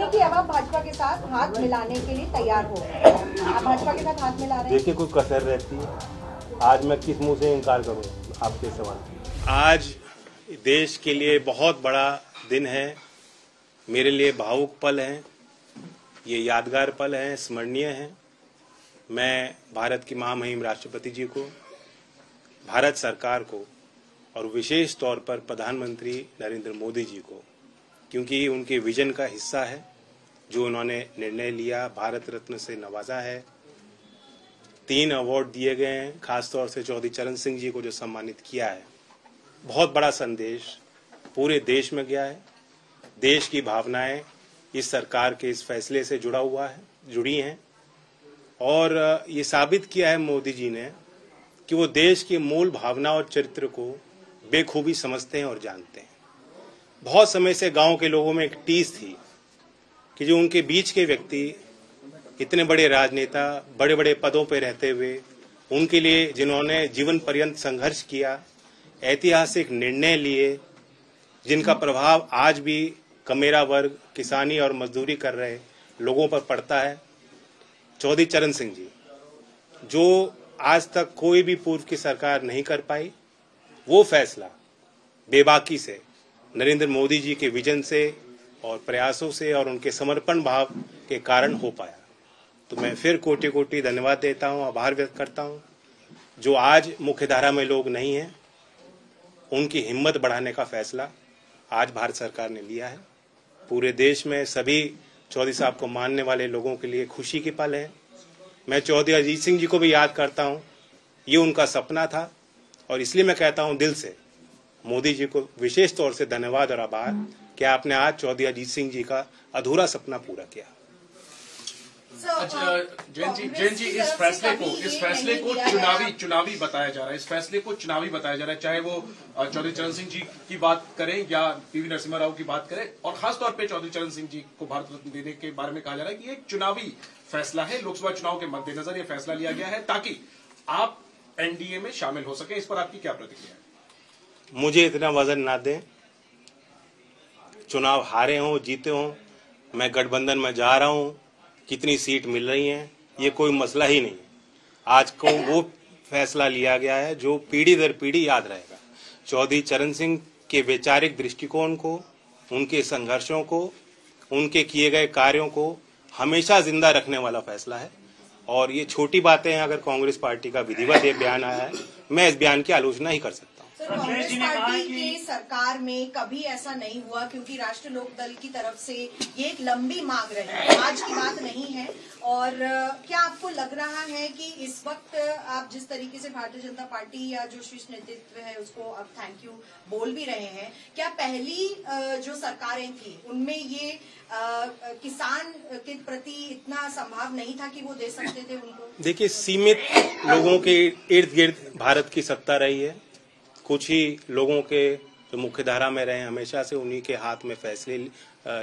पानी की अब आप भाजपा के साथ हाथ मिलाने के लिए तैयार हो, आप भाजपा के साथ हाथ मिला रहे हैं? देखिए, कोई कसर रहती है। आज मैं किस मुंह से इनकार करूं आपके सवाल। आज देश के लिए बहुत बड़ा दिन है, मेरे लिए भावुक पल है, ये यादगार पल है, स्मरणीय है। मैं भारत की महामहिम राष्ट्रपति जी को, भारत सरकार को और विशेष तौर पर प्रधानमंत्री नरेंद्र मोदी जी को, क्योंकि उनके विजन का हिस्सा है, जो उन्होंने निर्णय लिया, भारत रत्न से नवाजा है, 3 अवार्ड दिए गए हैं, खासतौर से चौधरी चरण सिंह जी को जो सम्मानित किया है। बहुत बड़ा संदेश पूरे देश में गया है। देश की भावनाएं इस सरकार के इस फैसले से जुड़ी हैं और ये साबित किया है मोदी जी ने कि वो देश की मूल भावना और चरित्र को बेखूबी समझते हैं और जानते हैं। बहुत समय से गांव के लोगों में एक टीस थी कि जो उनके बीच के व्यक्ति, इतने बड़े राजनेता, बड़े बड़े पदों पर रहते हुए, उनके लिए जिन्होंने जीवन पर्यंत संघर्ष किया, ऐतिहासिक निर्णय लिए, जिनका प्रभाव आज भी कमेरा वर्ग, किसानी और मजदूरी कर रहे लोगों पर पड़ता है, चौधरी चरण सिंह जी, जो आज तक कोई भी पूर्व की सरकार नहीं कर पाई, वो फैसला बेबाकी से नरेंद्र मोदी जी के विजन से और प्रयासों से और उनके समर्पण भाव के कारण हो पाया। तो मैं फिर कोटि कोटि धन्यवाद देता हूं, आभार व्यक्त करता हूं। जो आज मुख्यधारा में लोग नहीं हैं, उनकी हिम्मत बढ़ाने का फैसला आज भारत सरकार ने लिया है। पूरे देश में सभी चौधरी साहब को मानने वाले लोगों के लिए खुशी की पल है। मैं चौधरी अजीत सिंह जी को भी याद करता हूं, ये उनका सपना था और इसलिए मैं कहता हूं दिल से मोदी जी को विशेष तौर से धन्यवाद और आभार कि आपने आज चौधरी अजीत सिंह जी का अधूरा सपना पूरा किया। अच्छा जैन जी, इस फैसले को चुनावी बताया जा रहा है, इस फैसले को चुनावी बताया जा रहा है, चाहे वो चौधरी चरण सिंह जी की बात करें या पीवी नरसिम्हा राव की बात करें, और खासतौर पे चौधरी चरण सिंह जी को भारत रत्न देने के बारे में कहा जा रहा है कि एक चुनावी फैसला है, लोकसभा चुनाव के मद्देनजर ये फैसला लिया गया है ताकि आप एनडीए में शामिल हो सके। इस पर आपकी क्या प्रतिक्रिया है? मुझे इतना वजन ना दें, चुनाव हारे हों जीते हों, मैं गठबंधन में जा रहा हूं, कितनी सीट मिल रही हैं, ये कोई मसला ही नहीं। आज को वो फैसला लिया गया है जो पीढ़ी दर पीढ़ी याद रहेगा। चौधरी चरण सिंह के वैचारिक दृष्टिकोण को, उनके संघर्षों को, उनके किए गए कार्यों को हमेशा जिंदा रखने वाला फैसला है। और ये छोटी बातें हैं, अगर कांग्रेस पार्टी का विधिवत ये बयान आया है, मैं इस बयान की आलोचना ही कर सकता हूँ। कांग्रेस पार्टी की सरकार में कभी ऐसा नहीं हुआ, क्योंकि राष्ट्रीय लोकदल की तरफ से ये एक लंबी मांग रही है, आज की बात नहीं है। और क्या आपको लग रहा है कि इस वक्त आप जिस तरीके से भारतीय जनता पार्टी या जो शीर्ष नेतृत्व है उसको अब थैंक यू बोल भी रहे हैं, क्या पहली जो सरकारें थी उनमें ये किसान के प्रति इतना संभाव नहीं था कि वो दे सकते थे उनको? देखिए, सीमित लोगों के इर्द गिर्द भारत की सत्ता रही है। कुछ ही लोगों के जो मुख्य धारा में रहे, हमेशा से उन्हीं के हाथ में फैसले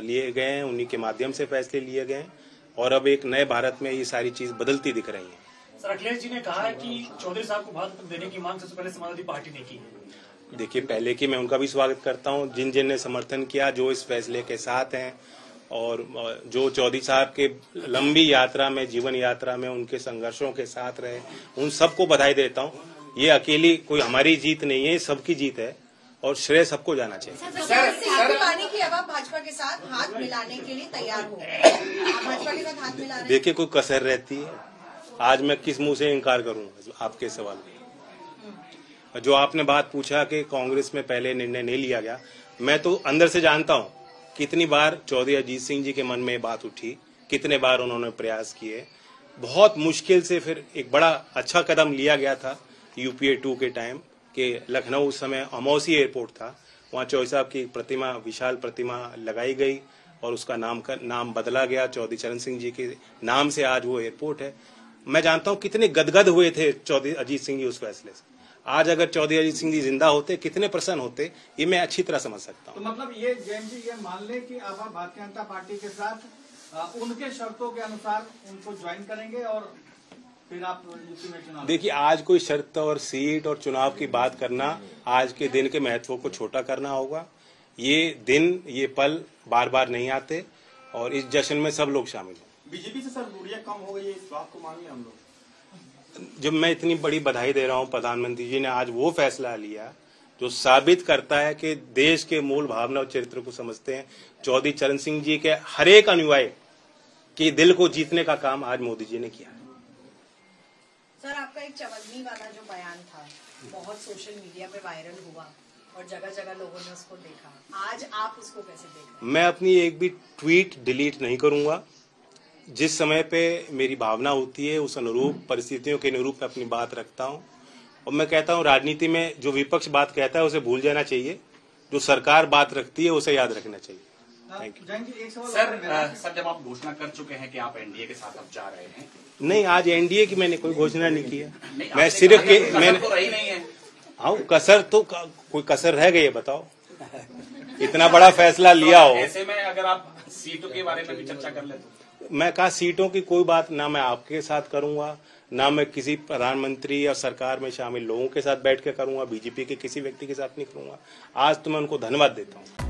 लिए गए हैं, उन्हीं के माध्यम से फैसले लिए गए हैं और अब एक नए भारत में ये सारी चीज बदलती दिख रही है। सर, अखिलेश जी ने कहा है कि चौधरी साहब को भारत रत्न देने की मांग सबसे पहले समाजवादी पार्टी ने की है। देखिए, पहले की मैं उनका भी स्वागत करता हूं, जिन ने समर्थन किया, जो इस फैसले के साथ हैं और जो चौधरी साहब के लंबी यात्रा में, जीवन यात्रा में उनके संघर्षों के साथ रहे, उन सबको बधाई देता हूँ। ये अकेली कोई हमारी जीत नहीं है, सबकी जीत है और श्रेय सबको जाना चाहिए। पानी की अब आप भाजपा के साथ हाथ मिलाने के लिए तैयार हो, आप भाजपा के साथ हाथ मिला रहे हैं? देखिए, कोई कसर रहती है। आज मैं किस मुंह से इनकार करूं आपके सवाल में। जो आपने बात पूछा कि कांग्रेस में पहले निर्णय नहीं लिया गया, मैं तो अंदर से जानता हूं कितनी बार चौधरी अजीत सिंह जी के मन में बात उठी, कितने बार उन्होंने प्रयास किए। बहुत मुश्किल से फिर एक बड़ा अच्छा कदम लिया गया था UPA 2 के टाइम के लखनऊ उस समय अमौसी एयरपोर्ट था, वहाँ चौधरी साहब की प्रतिमा, विशाल प्रतिमा लगाई गई और उसका नाम बदला गया, चौधरी चरण सिंह जी के नाम से आज वो एयरपोर्ट है। मैं जानता हूँ कितने गदगद हुए थे चौधरी अजीत सिंह जी उस फैसले से। आज अगर चौधरी अजीत सिंह जी जिंदा होते, कितने प्रसन्न होते, ये मैं अच्छी तरह समझ सकता हूँ। तो मतलब ये जैन जी ये मान ले कि आप भारतीय जनता पार्टी के साथ उनके शर्तों के अनुसार उनको ज्वाइन करेंगे और फिर आप यूपी में चुनाव। देखिए, आज कोई शर्त और सीट और चुनाव की बात करना आज के दिन के महत्व को छोटा करना होगा। ये दिन, ये पल बार बार नहीं आते। और इस जश्न में सब लोग शामिल हैं। बीजेपी से सर दूरियां कम हो गई है, इस बात को मानिए हम लोग। जब मैं इतनी बड़ी बधाई दे रहा हूं, प्रधानमंत्री जी ने आज वो फैसला लिया जो साबित करता है कि देश के मूल भावना और चरित्र को समझते हैं। चौधरी चरण सिंह जी के हर एक अनुयायी के दिल को जीतने का काम आज मोदी जी ने किया। सर, आपका एक चवन्नी वाला जो बयान था बहुत सोशल मीडिया पे वायरल हुआ और जगह जगह लोगों ने उसको देखा, आज आप उसको कैसे देख रहे हैं? मैं अपनी एक भी ट्वीट डिलीट नहीं करूंगा। जिस समय पे मेरी भावना होती है उस अनुरूप परिस्थितियों के अनुरूप मैं अपनी बात रखता हूं। और मैं कहता हूं राजनीति में जो विपक्ष बात कहता है उसे भूल जाना चाहिए, जो सरकार बात रखती है उसे याद रखना चाहिए। Thank you. जैन जी, एक सवाल सर जब आप घोषणा कर चुके हैं कि आप एनडीए के साथ अब जा रहे हैं। नहीं, आज एनडीए की मैंने कोई घोषणा नहीं की है। नहीं, मैं सिर्फ मैंने तो रही नहीं है। हाँ, कसर तो कोई कसर रह गई है बताओ? इतना बड़ा फैसला लिया हो। ऐसे में अगर आप सीटों के बारे में भी चर्चा कर ले तो मैं कहा सीटों की कोई बात ना मैं आपके साथ करूंगा, ना मैं किसी प्रधानमंत्री या सरकार में शामिल लोगों के साथ बैठ के करूंगा, बीजेपी के किसी व्यक्ति के साथ नहीं करूंगा। आज तो मैं उनको धन्यवाद देता हूं।